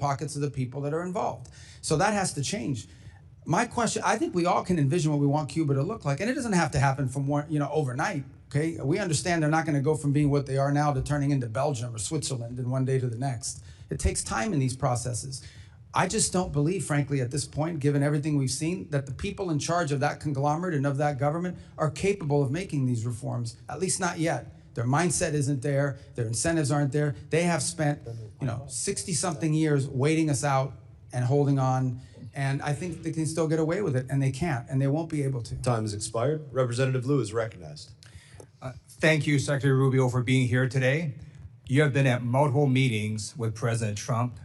pockets of the people that are involved. So that has to change. My question, I think we all can envision what we want Cuba to look like, and it doesn't have to happen from overnight. Okay, we understand they're not going to go from being what they are now to turning into Belgium or Switzerland in one day to the next. It takes time in these processes. I just don't believe, frankly, at this point, given everything we've seen, that the people in charge of that conglomerate and of that government are capable of making these reforms, at least not yet. Their mindset isn't there, their incentives aren't there. They have spent 60-something years waiting us out and holding on, and I think they can still get away with it, and they can't, and they won't be able to. Time has expired. Representative Lieu is recognized. Thank you, Secretary Rubio, for being here today. You have been at multiple meetings with President Trump.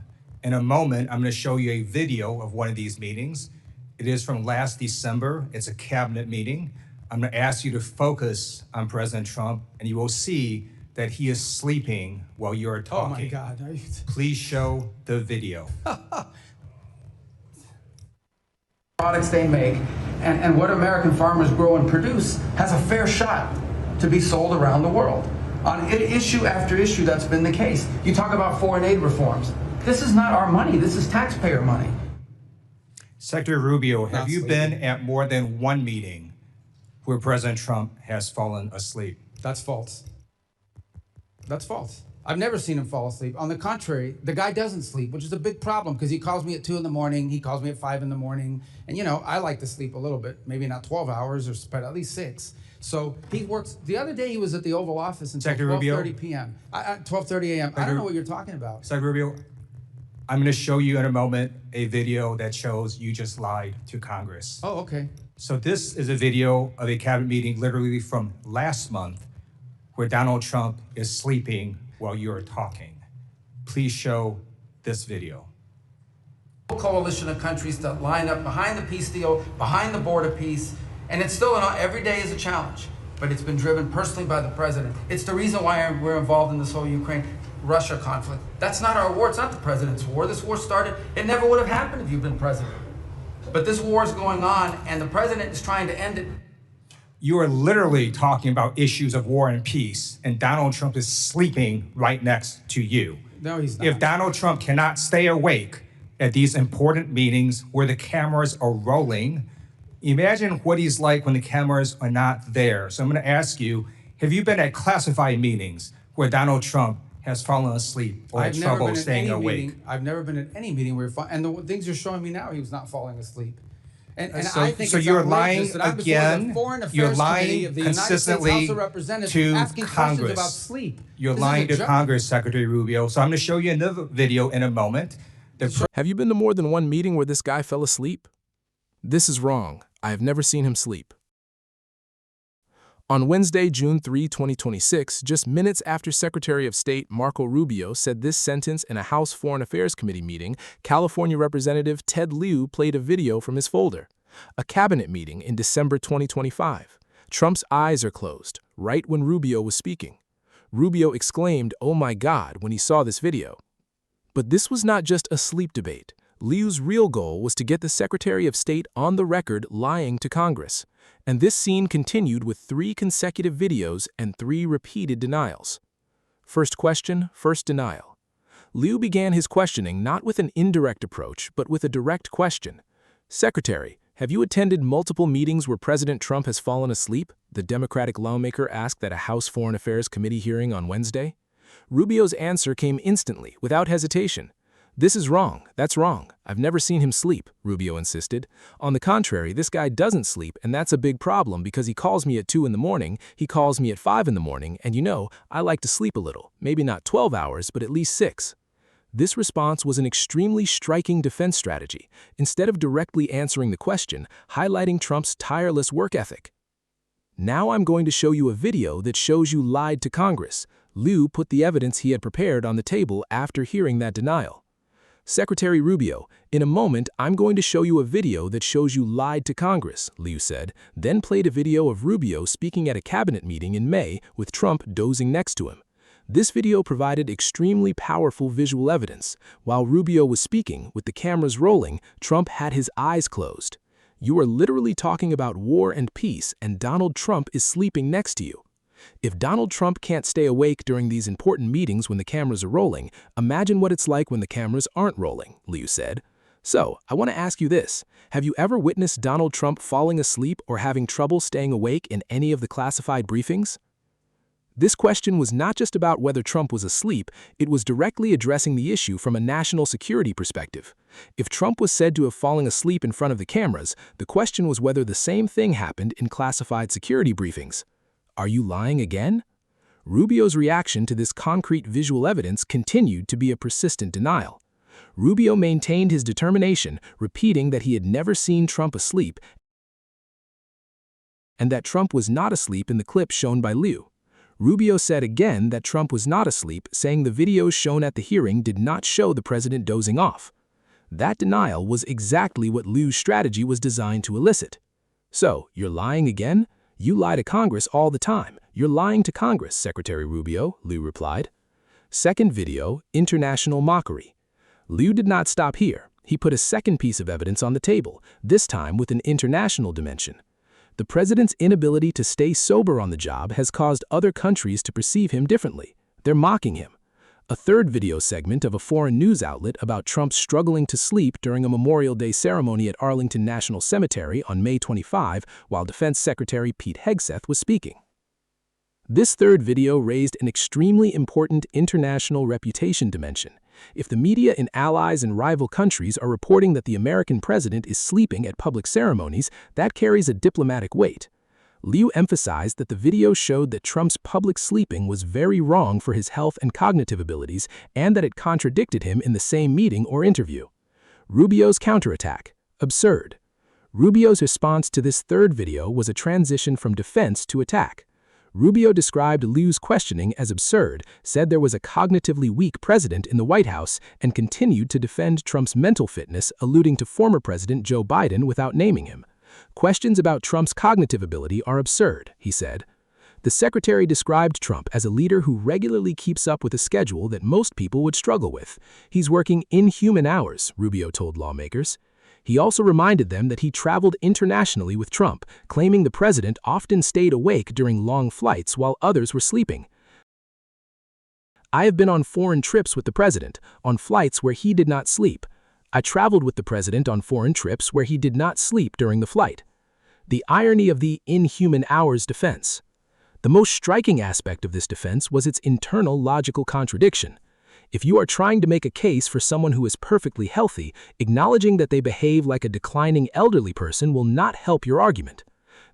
In a moment, I'm going to show you a video of one of these meetings. It is from last December. It's a cabinet meeting. I'm going to ask you to focus on President Trump, and you will see that he is sleeping while you're talking. Oh, my God. Please show the video. Products they make and what American farmers grow and produce has a fair shot to be sold around the world. On issue after issue, that's been the case. You talk about foreign aid reforms. This is not our money. This is taxpayer money. Secretary Rubio, have you been at more than one meeting where President Trump has fallen asleep? That's false. That's false. I've never seen him fall asleep. On the contrary, the guy doesn't sleep, which is a big problem because he calls me at 2 in the morning, he calls me at 5 in the morning. And I like to sleep a little bit, maybe not 12 hours, but at least 6. So he works. The other day he was at the Oval Office until 12:30 p.m. 12:30 a.m. I don't know what you're talking about. Secretary Rubio, I'm going to show you in a moment a video that shows you just lied to Congress. Oh, okay. So this is a video of a cabinet meeting literally from last month where Donald Trump is sleeping while you're talking. Please show this video. Coalition of countries that line up behind the peace deal, behind the border peace, and it's still every day is a challenge, but it's been driven personally by the president. It's the reason why we're involved in this whole Ukraine-Russia conflict. That's not our war, it's not the president's war. This war started, it never would have happened if you've been president. But this war is going on, and the president is trying to end it. You are literally talking about issues of war and peace, and Donald Trump is sleeping right next to you. No, he's not. If Donald Trump cannot stay awake at these important meetings where the cameras are rolling, imagine what he's like when the cameras are not there. So I'm going to ask you, have you been at classified meetings where Donald Trump has fallen asleep or had trouble staying awake? I've never been at any meeting where and the things you're showing me now, he was not falling asleep. And so, I think so you're lying again. You're lying consistently to Congress. About sleep. You're lying to Congress, Secretary Rubio. So I'm going to show you another video in a moment. Have you been to more than one meeting where this guy fell asleep? This is wrong. I have never seen him sleep. On Wednesday, June 3, 2026, just minutes after Secretary of State Marco Rubio said this sentence in a House Foreign Affairs Committee meeting, California Representative Ted Lieu played a video from his folder. A cabinet meeting in December 2025. Trump's eyes are closed, right when Rubio was speaking. Rubio exclaimed, "Oh my God," when he saw this video. But this was not just a sleep debate. Liu's real goal was to get the Secretary of State on the record lying to Congress. And this scene continued with 3 consecutive videos and 3 repeated denials. First question, first denial. Liu began his questioning not with an indirect approach, but with a direct question. "Secretary, have you attended multiple meetings where President Trump has fallen asleep?" the Democratic lawmaker asked at a House Foreign Affairs Committee hearing on Wednesday. Rubio's answer came instantly, without hesitation. "This is wrong. That's wrong. I've never seen him sleep," Rubio insisted. "On the contrary, this guy doesn't sleep, and that's a big problem because he calls me at 2 in the morning, he calls me at 5 in the morning, and I like to sleep a little, maybe not 12 hours, but at least 6. This response was an extremely striking defense strategy, instead of directly answering the question, highlighting Trump's tireless work ethic. "Now I'm going to show you a video that shows you lied to Congress." Liu put the evidence he had prepared on the table after hearing that denial. "Secretary Rubio, in a moment I'm going to show you a video that shows you lied to Congress," Liu said, then played a video of Rubio speaking at a cabinet meeting in May with Trump dozing next to him. This video provided extremely powerful visual evidence. While Rubio was speaking, with the cameras rolling, Trump had his eyes closed. "You are literally talking about war and peace, and Donald Trump is sleeping next to you." If Donald Trump can't stay awake during these important meetings when the cameras are rolling, imagine what it's like when the cameras aren't rolling, Lieu said. So, I want to ask you this. Have you ever witnessed Donald Trump falling asleep or having trouble staying awake in any of the classified briefings? This question was not just about whether Trump was asleep, it was directly addressing the issue from a national security perspective. If Trump was said to have fallen asleep in front of the cameras, the question was whether the same thing happened in classified security briefings. Are you lying again? Rubio's reaction to this concrete visual evidence continued to be a persistent denial. Rubio maintained his determination, repeating that he had never seen Trump asleep and that Trump was not asleep in the clip shown by Lieu. Rubio said again that Trump was not asleep, saying the videos shown at the hearing did not show the president dozing off. That denial was exactly what Liu's strategy was designed to elicit. So, you're lying again? You lie to Congress all the time. You're lying to Congress, Secretary Rubio, Lieu replied. Second video, international mockery. Lieu did not stop here. He put a second piece of evidence on the table, this time with an international dimension. The president's inability to stay sober on the job has caused other countries to perceive him differently. They're mocking him. A third video segment of a foreign news outlet about Trump struggling to sleep during a Memorial Day ceremony at Arlington National Cemetery on May 25 while Defense Secretary Pete Hegseth was speaking. This third video raised an extremely important international reputation dimension. If the media in allies and rival countries are reporting that the American president is sleeping at public ceremonies, that carries a diplomatic weight. Liu emphasized that the video showed that Trump's public sleeping was very wrong for his health and cognitive abilities and that it contradicted him in the same meeting or interview. Rubio's counterattack. Absurd. Rubio's response to this third video was a transition from defense to attack. Rubio described Liu's questioning as absurd, said there was a cognitively weak president in the White House, and continued to defend Trump's mental fitness, alluding to former President Joe Biden without naming him. Questions about Trump's cognitive ability are absurd, he said. The secretary described Trump as a leader who regularly keeps up with a schedule that most people would struggle with. He's working inhuman hours, Rubio told lawmakers. He also reminded them that he traveled internationally with Trump, claiming the president often stayed awake during long flights while others were sleeping. I have been on foreign trips with the president, on flights where he did not sleep. I traveled with the president on foreign trips where he did not sleep during the flight. The irony of the inhuman hours defense. The most striking aspect of this defense was its internal logical contradiction. If you are trying to make a case for someone who is perfectly healthy, acknowledging that they behave like a declining elderly person will not help your argument.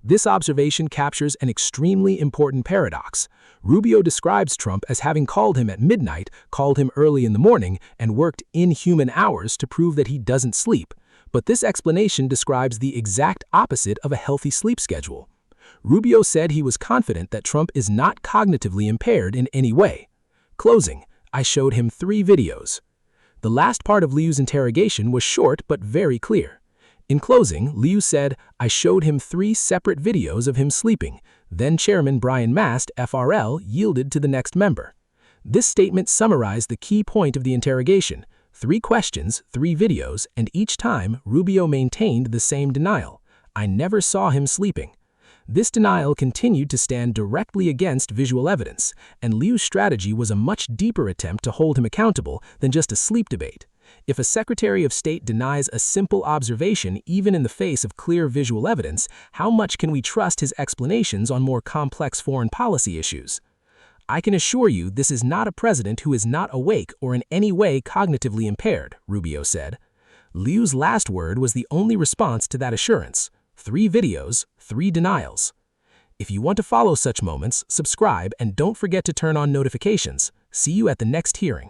This observation captures an extremely important paradox. Rubio describes Trump as having called him at midnight, called him early in the morning, and worked inhuman hours to prove that he doesn't sleep. But this explanation describes the exact opposite of a healthy sleep schedule. Rubio said he was confident that Trump is not cognitively impaired in any way. Closing. I showed him 3 videos. The last part of Liu's interrogation was short but very clear. In closing, Liu said, I showed him 3 separate videos of him sleeping. Then Chairman Brian Mast, FRL, yielded to the next member. This statement summarized the key point of the interrogation. 3 questions, 3 videos, and each time Rubio maintained the same denial. I never saw him sleeping. This denial continued to stand directly against visual evidence, and Liu's strategy was a much deeper attempt to hold him accountable than just a sleep debate. If a Secretary of State denies a simple observation even in the face of clear visual evidence, how much can we trust his explanations on more complex foreign policy issues? I can assure you this is not a president who is not awake or in any way cognitively impaired, Rubio said. Liu's last word was the only response to that assurance. 3 videos, 3 denials. If you want to follow such moments, subscribe and don't forget to turn on notifications. See you at the next hearing.